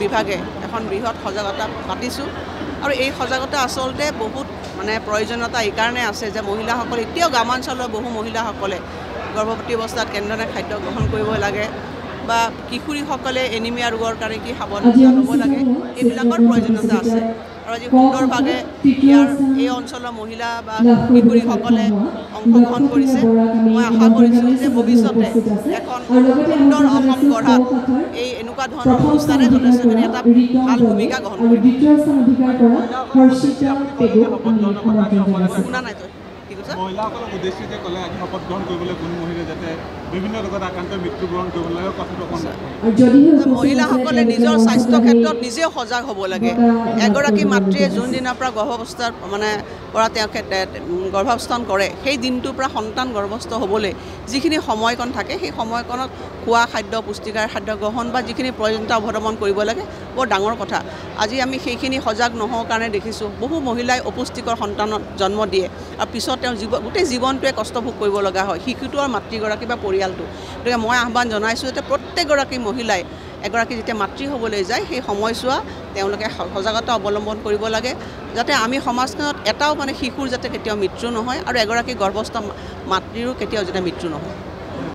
বিভাগে এখন বৃহৎ সজাগতা পাতিছোঁ আৰু এই সজাগতা আচলতে বহুত মানে প্ৰয়োজনীয়তা এই কাৰণে আছে যে মহিলাসকলে এতিয়াও গ্ৰামাঞ্চলৰ বহু মহিলাসকলে গৰ্ভৱতী অৱস্থাত কেনেধৰণে খাদ্য গ্ৰহণ কৰিব লাগে বা কিশোৰীসকলে এনিমিয়া ৰোগৰ কাৰণে কি সাৱধানতা ল'ব লাগে এইবিলাকৰ প্ৰয়োজনীয়তা আছে আৰু আজি সুন্দৰভাৱে ইয়াৰ এই অঞ্চলৰ মহিলা বা কিশোৰীসকলে অংশগ্ৰহণ কৰিছে মই আশা কৰিছোঁ যে ভৱিষ্যতে এখন সুন্দৰ অসম গঢ়াত এই এনেকুৱা ধৰণৰ অনুষ্ঠানে যথেষ্টখিনি এটা ভাল ভূমিকা গ্ৰহণ কৰিব শুনা নাই তই মহিলাসকলক উদ্দেশ্যি যে ক'লে আজি শপত গ্ৰহণ কৰিবলৈ কোনো মহিলাই যাতে বিভিন্ন ৰোগত আক্ৰান্ত মৃত্যুবৰণ কৰিবলৈ কথাটো মহিলাসকলে নিজৰ স্বাস্থ্য ক্ষেত্ৰত নিজেও সজাগ হ'ব লাগে এগৰাকী মাতৃয়ে যোনদিনৰ পৰা গৰ্ভাৱস্থাৰ মানে পৰা তেওঁক গৰ্ভাৱস্থান কৰে সেই দিনটোৰ পৰা সন্তান গৰ্ভস্থ হ'বলৈ যিখিনি সময়কণ থাকে সেই সময়কণত খোৱা খাদ্য পুষ্টিকাৰ খাদ্য গ্ৰহণ বা যিখিনি প্ৰয়োজনীয়তা অৱলম্বন কৰিব লাগে বৰ ডাঙৰ কথা আজি আমি সেইখিনি সজাগ নহওঁ কাৰণে দেখিছোঁ বহু মহিলাই অপুষ্টিকৰ সন্তানত জন্ম দিয়ে আৰু পিছত তেওঁ গোটেই জীৱনটোৱে কষ্ট ভোগ কৰিব লগা হয় শিশুটো আৰু মাতৃগৰাকী বা পৰিয়ালটো গতিকে মই আহ্বান জনাইছোঁ যাতে প্ৰত্যেকগৰাকী মহিলাই এগৰাকী যেতিয়া মাতৃ হ'বলৈ যায় সেই সময়ছোৱা তেওঁলোকে সজাগতা অৱলম্বন কৰিব লাগে যাতে আমি সমাজখনত এটাও মানে শিশুৰ যাতে কেতিয়াও মৃত্যু নহয় আৰু এগৰাকী গৰ্ভস্থ মাতৃৰো কেতিয়াও যাতে মৃত্যু নহয়